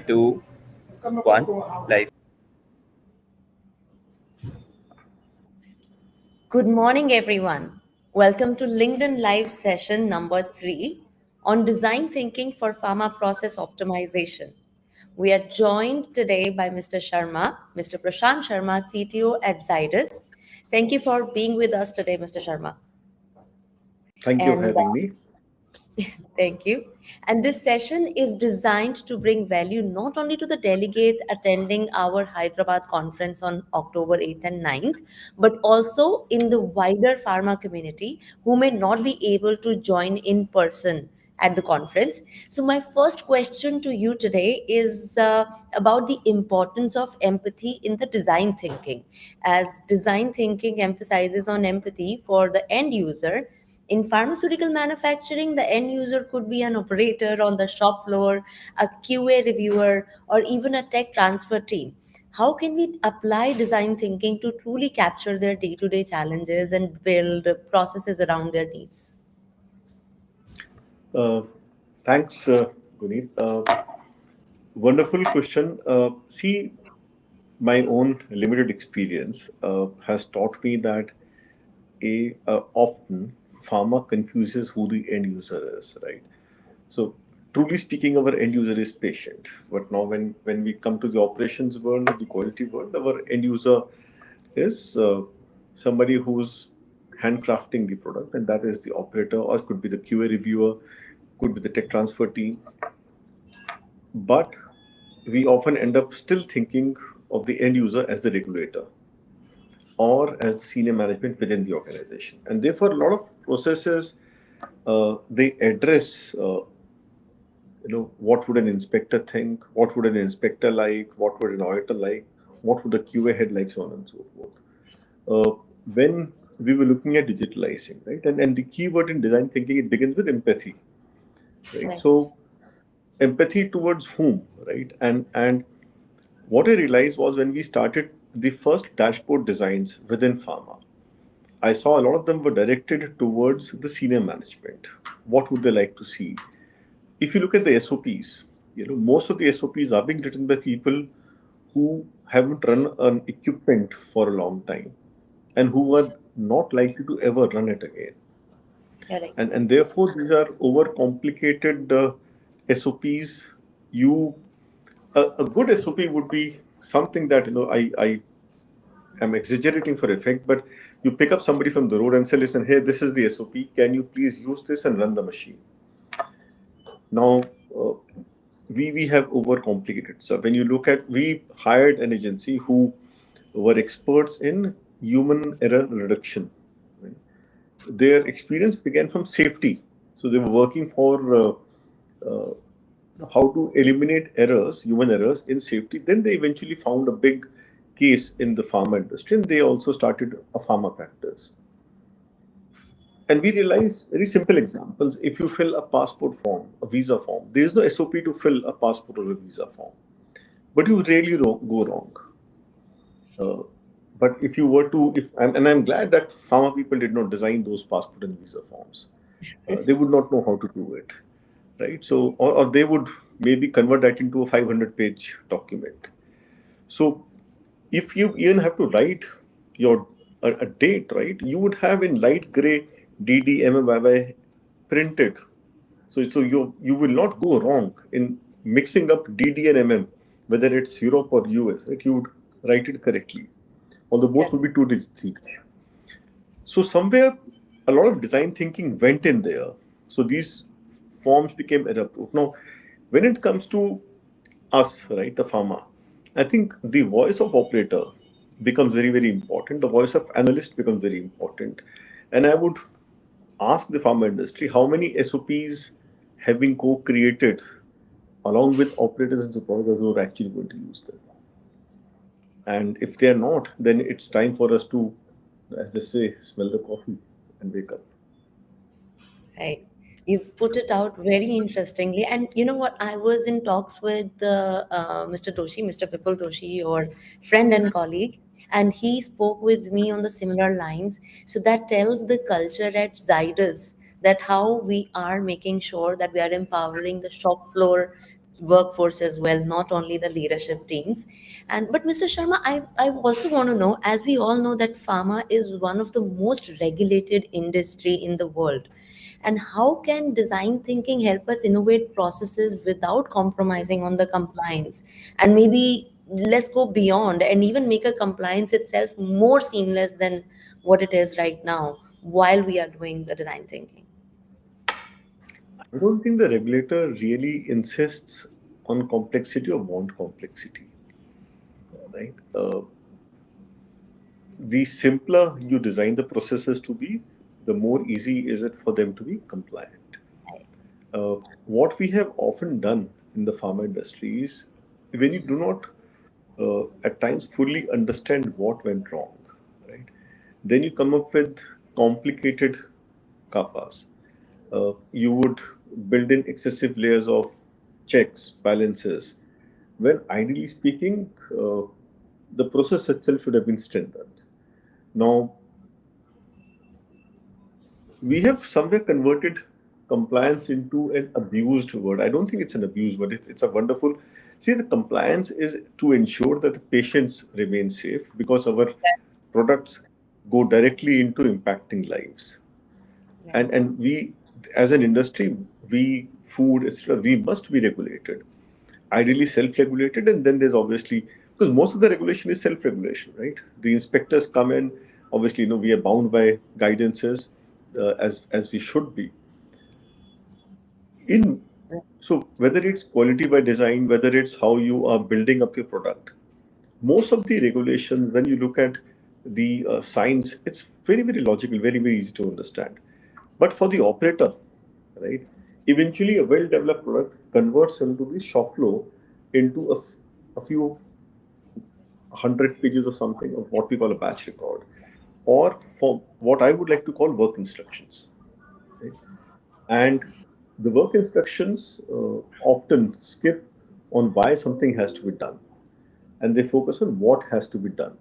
two, one, live. Good morning, everyone. Welcome to LinkedIn Live session number 3 on design thinking for pharma process optimization. We are joined today by Mr. Sharma, Mr. Prashant Sharma, CTO at Zydus. Thank you for being with us today, Mr. Sharma. Thank you for And having me. Thank you. And this session is designed to bring value not only to the delegates attending our Hyderabad conference on October 8th and 9th, but also in the wider pharma community who may not be able to join in person at the conference. So, my first question to you today is about the importance of empathy in the design thinking. As design thinking emphasizes on empathy for the end user, in pharmaceutical manufacturing, the end user could be an operator on the shop floor, a QA reviewer, or even a tech transfer team. How can we apply design thinking to truly capture their day to day challenges and build processes around their needs? Uh, Thanks, Guneet. Wonderful question. See, my own limited experience has taught me that often pharma confuses who the end user is, right? So, truly speaking, our end user is patient. But now, when we come to the operations world, the quality world, our end user is somebody who's handcrafting the product, and that is the operator, or it could be the QA reviewer, could be the tech transfer team. But we often end up still thinking of the end user as the regulator or as the senior management within the organization. And therefore, a lot of processes they address, what would an inspector think, what would an inspector like, what would an auditor like, what would the QA head like, so on and so forth. When we were looking at digitalizing, right, and the key word in design thinking, it begins with empathy, right? Right. So empathy towards whom, right? And what I realized was when we started the first dashboard designs within pharma, I saw a lot of them were directed towards the senior management. What would they like to see? If you look at the SOPs, most of the SOPs are being written by people who haven't run an equipment for a long time and who are not likely to ever run it again. Correct. And therefore these are overcomplicated SOPs. You a good SOP would be something that I am exaggerating for effect, but you pick up somebody from the road and say, listen, hey, this is the SOP. Can you please use this and run the machine? Now, uh, we have overcomplicated. So when you look at, we hired an agency who were experts in human error reduction. Right? Their experience began from safety. So they were working for uh, how to eliminate errors, human errors in safety. Then they eventually found a big case in the pharma industry, and they also started a pharma practice. And we realize very simple examples. If you fill a passport form, a visa form, there is no SOP to fill a passport or a visa form. But you rarely go wrong. Uh, but if you were to, if and I'm glad that pharma people did not design those passport and visa forms. They would not know how to do it, right? So, or they would maybe convert that into a 500-page document. So, if you even have to write your a date, right, you would have in light gray DDMMYY printed. So you will not go wrong in mixing up DD and MM, whether it's Europe or US, right? You would write it correctly, although both Correct. will be two digits each. So somewhere a lot of design thinking went in there. So these forms became error proof. Now, when it comes to us, right, the pharma, I think the voice of operator becomes very, very important. The voice of analyst becomes very important. And I would ask the pharma industry how many SOPs have been co-created along with operators and supervisors who are actually going to use them. And if they are not, then it's time for us to, as they say, smell the coffee and wake up. Right. You've put it out very interestingly. And you know what? I was in talks with Mr. Doshi, Mr. Vipul Doshi, your friend and colleague, and he spoke with me on the similar lines. So that tells the culture at Zydus that how we are making sure that we are empowering the shop floor workforce as well, not only the leadership teams. And but Mr. Sharma, I also want to know, as we all know that pharma is one of the most regulated industry in the world, and how can design thinking help us innovate processes without compromising on the compliance, and maybe let's go beyond and even make a compliance itself more seamless than what it is right now while we are doing the design thinking. I don't think the regulator really insists on complexity or want complexity, right? The simpler you design the processes to be, the more easy is it for them to be compliant. What we have often done in the pharma industry is when you do not at times fully understand what went wrong, right? Then you come up with complicated kappas. You would build in excessive layers of checks, balances, when ideally speaking, the process itself should have been strengthened. Now, we have somewhere converted compliance into an abused word. I don't think it's an abused word. It's a wonderful. See, the compliance is to ensure that the patients remain safe because our products go directly into impacting lives. Right. And we, as an industry, we food, etc., we must be regulated, ideally self-regulated, and then there's obviously because most of the regulation is self-regulation, right? The inspectors come in, obviously, we are bound by guidances as we should be. In so whether it's quality by design, whether it's how you are building up your product, most of the regulations, when you look at the science, it's very very logical, very very easy to understand. But for the operator, right, eventually a well-developed product converts into the shop floor into a few hundred pages or something of what we call a batch record, or for what I would like to call work instructions. Right? And the work instructions often skip on why something has to be done, and they focus on what has to be done.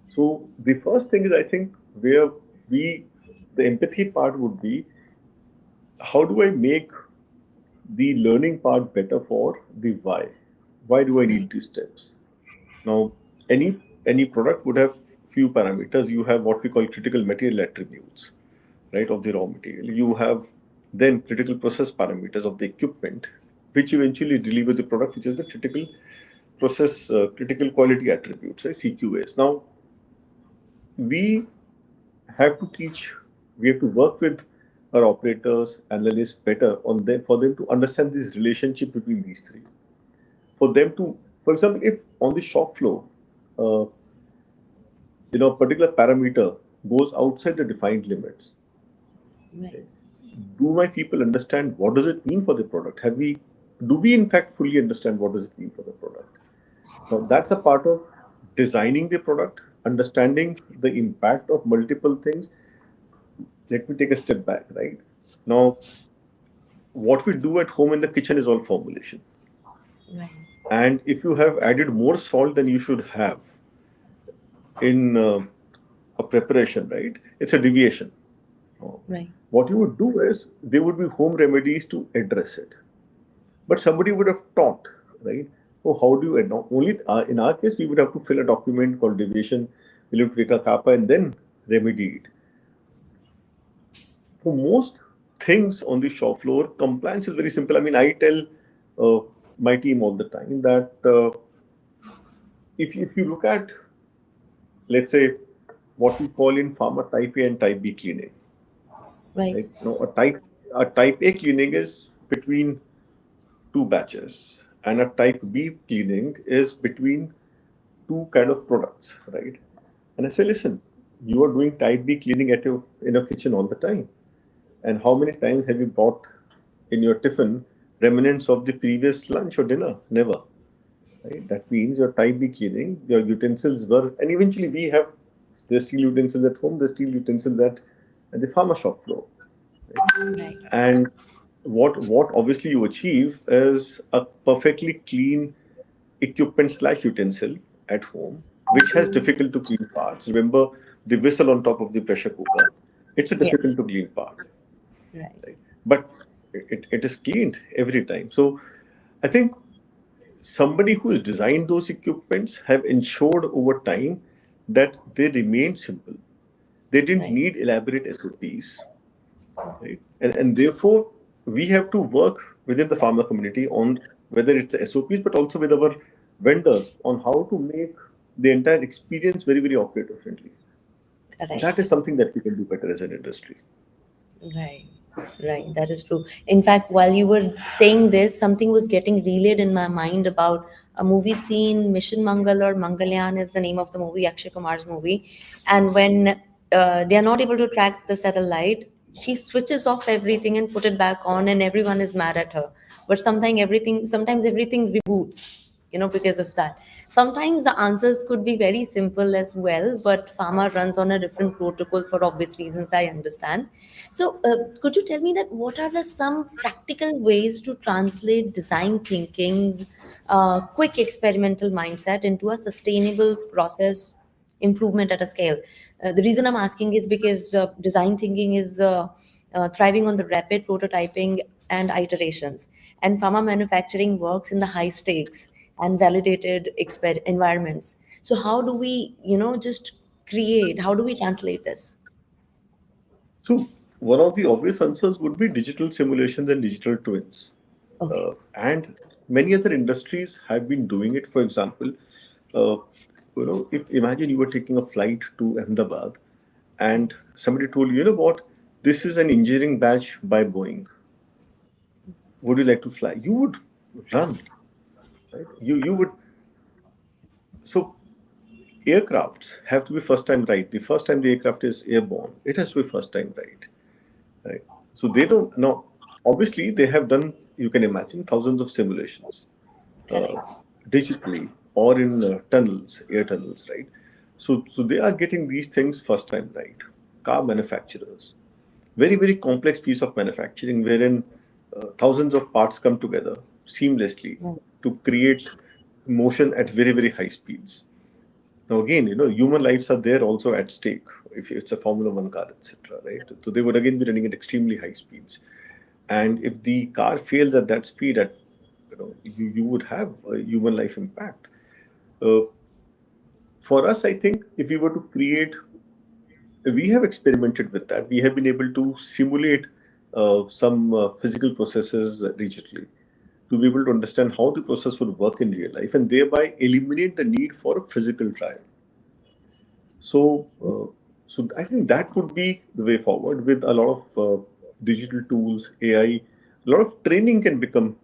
So the first thing is, I think, where we the empathy part would be, how do I make the learning part better for the why? Why do I need Right. these steps? Now, any product would have few parameters. You have what we call critical material attributes, right, of the raw material. You have then critical process parameters of the equipment, which eventually deliver the product, which is the critical process, critical quality attributes, right, CQAs. Now, we have to teach, we have to work with our operators, analysts better on them for them to understand this relationship between these three. For them to, for example, if on the shop floor, uh, a particular parameter goes outside the defined limits, Right. okay, do my people understand what does it mean for the product? Do we in fact fully understand what does it mean for the product? Now that's a part of designing the product, understanding the impact of multiple things. Let me take a step back, right? Now, what we do at home in the kitchen is all formulation. Right. And if you have added more salt than you should have in a preparation, right, it's a deviation. Right. What you would do is there would be home remedies to address it. But somebody would have taught, right? Oh, how do you not only in our case we would have to fill a document called deviation, we'll have to take a kappa and then remedy it. For most things on the shop floor, compliance is very simple. I mean, I tell uh, my team all the time that if you look at, let's say, what we call in pharma type A and type B cleaning, Right. right? Now, a type A cleaning is between two batches, and a type B cleaning is between two kind of products, right? And I say, listen, you are doing type B cleaning at your in your kitchen all the time. And how many times have you brought in your tiffin remnants of the previous lunch or dinner? Never. Right? That means your type B cleaning, your utensils were, and eventually we have the steel utensils at home, the steel utensils at the pharma shop floor. Right? Right. And what obviously you achieve is a perfectly clean equipment slash utensil at home, which has difficult to clean parts. Remember the whistle on top of the pressure cooker? It's a difficult Yes. to clean part, Right. right? But it is cleaned every time. So I think somebody who has designed those equipments have ensured over time that they remain simple. They didn't Right. need elaborate SOPs, right? And therefore, we have to work within the pharma community on whether it's the SOPs, but also with our vendors on how to make the entire experience very, very operator friendly. That is Correct. something that we can do better as an industry. Right, right. That is true. In fact, while you were saying this, something was getting relayed in my mind about a movie scene. Mission Mangal or Mangalyaan is the name of the movie, Akshay Kumar's movie. And when they are not able to track the satellite, she switches off everything and put it back on, and everyone is mad at her. But sometimes everything reboots, because of that. Sometimes the answers could be very simple as well, but pharma runs on a different protocol for obvious reasons, I understand. So, could you tell me that what are the some practical ways to translate design thinking's quick experimental mindset into a sustainable process improvement at a scale? The reason I'm asking is because design thinking is thriving on the rapid prototyping and iterations, and pharma manufacturing works in the high stakes and validated environments. So, how do we, just create? How do we translate this? So, one of the obvious answers would be digital simulations and digital twins. Okay. And many other industries have been doing it. For example, uh, if imagine you were taking a flight to Ahmedabad and somebody told you, you know what, this is an engineering badge by Boeing. Would you like to fly? You would run, right? You would. So aircrafts have to be first time right. The first time the aircraft is airborne, it has to be first time right. Right. So they don't know. Obviously, they have done, you can imagine, thousands of simulations uh, Correct. digitally or in tunnels, air tunnels, right? So they are getting these things first time right. Car manufacturers, very, very complex piece of manufacturing wherein thousands of parts come together seamlessly Right. to create motion at very, very high speeds. Now again, human lives are there also at stake if it's a Formula One car, etc. Right? So they would again be running at extremely high speeds, and if the car fails at that speed, you would have a human life impact. Uh, for us, I think if we were to create, we have experimented with that. We have been able to simulate some physical processes digitally to be able to understand how the process would work in real life and thereby eliminate the need for a physical trial. So I think that would be the way forward with a lot of digital tools, AI. A lot of training can become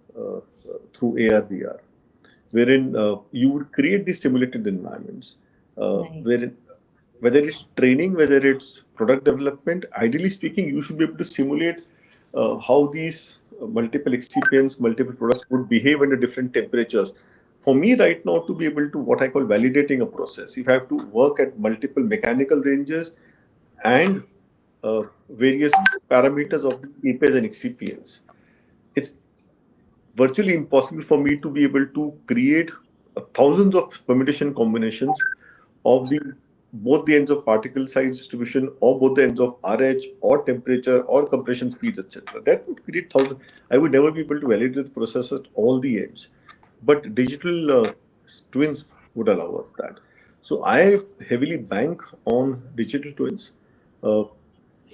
through AR, VR, wherein you would create these simulated environments, Right. wherein whether it's training, whether it's product development, ideally speaking, you should be able to simulate how these multiple excipients, multiple products would behave under different temperatures. For me, right now, to be able to what I call validating a process, if I have to work at multiple mechanical ranges and various parameters of the APIs and excipients, it's virtually impossible for me to be able to create thousands of permutation combinations of the both the ends of particle size distribution or both the ends of RH or temperature or compression speeds, etc. That would create thousands. I would never be able to validate the process at all the ends. But digital twins would allow us that. So I heavily bank on digital twins. Uh,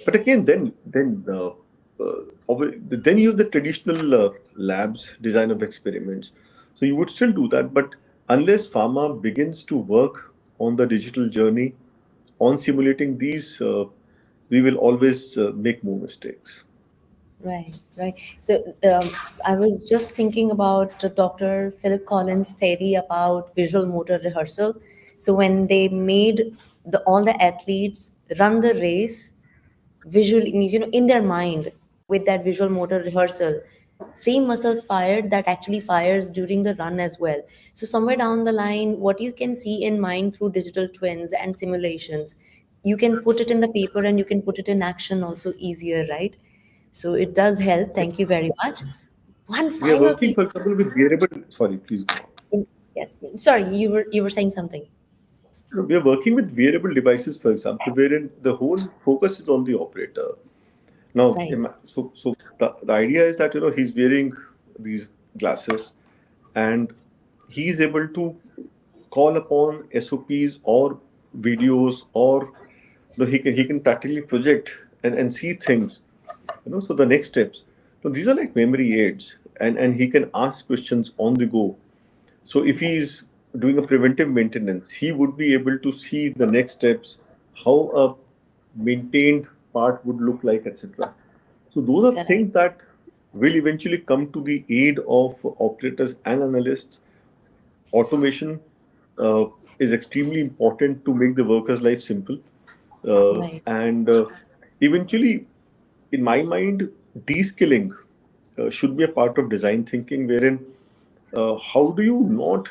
but again, then you have the traditional labs, design of experiments. So you would still do that, but unless pharma begins to work on the digital journey, on simulating these, we will always make more mistakes. Right, right. So I was just thinking about Dr. Philip Collins' theory about visual motor rehearsal. So when they made all the athletes run the race visually, means, in their mind with that visual motor rehearsal, same muscles fired that actually fires during the run as well. So somewhere down the line, what you can see in mind through digital twins and simulations, you can put it in the paper and you can put it in action also easier, right? So it does help. Thank you very much. One We are final working, piece. for example, with wearable. Sorry, please go on. Yes. Sorry, you were saying something. We are working with wearable devices, for example, wherein the whole focus is on the operator. Now, Right. so the idea is that he's wearing these glasses, and he is able to call upon SOPs or videos, or he can practically project and see things. So the next steps. So these are like memory aids, and he can ask questions on the go. So if he Yes. is doing a preventive maintenance, he would be able to see the next steps, how a maintained part would look like, etc. So those are Correct. things that will eventually come to the aid of operators and analysts. Automation uh, is extremely important to make the worker's life simple. Right. And eventually, in my mind, de-skilling should be a part of design thinking, wherein how do you not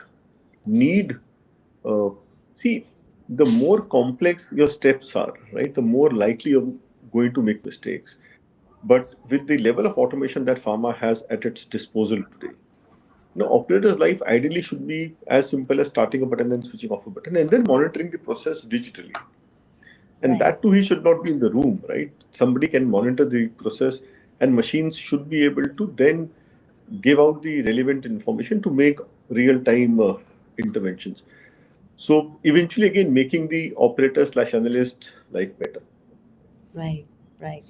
need, uh, see, the more complex your steps are, right, the more likely you're going to make mistakes. But with the level of automation that pharma has at its disposal today, operator's life ideally should be as simple as starting a button and switching off a button and then monitoring the process digitally. And Right. that too, he should not be in the room, right? Somebody can monitor the process, and machines should be able to then give out the relevant information to make real time interventions. So eventually, again, making the operator slash analyst life better. Right, right.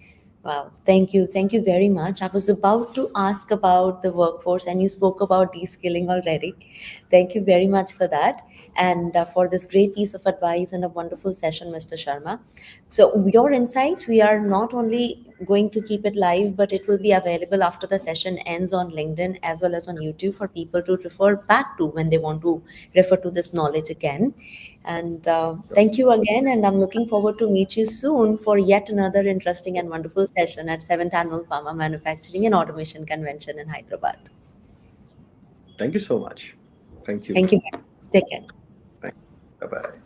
Wow. Thank you. Thank you very much. I was about to ask about the workforce, and you spoke about de-skilling already. Thank you very much for that, and for this great piece of advice and a wonderful session, Mr. Sharma. So, your insights, we are not only going to keep it live, but it will be available after the session ends on LinkedIn as well as on YouTube for people to refer back to when they want to refer to this knowledge again. And thank you again. And I'm looking forward to meet you soon for yet another interesting and wonderful session at 7th Annual Pharma Manufacturing and Automation Convention in Hyderabad. Thank you so much. Thank you. Thank you. Take care. Bye bye.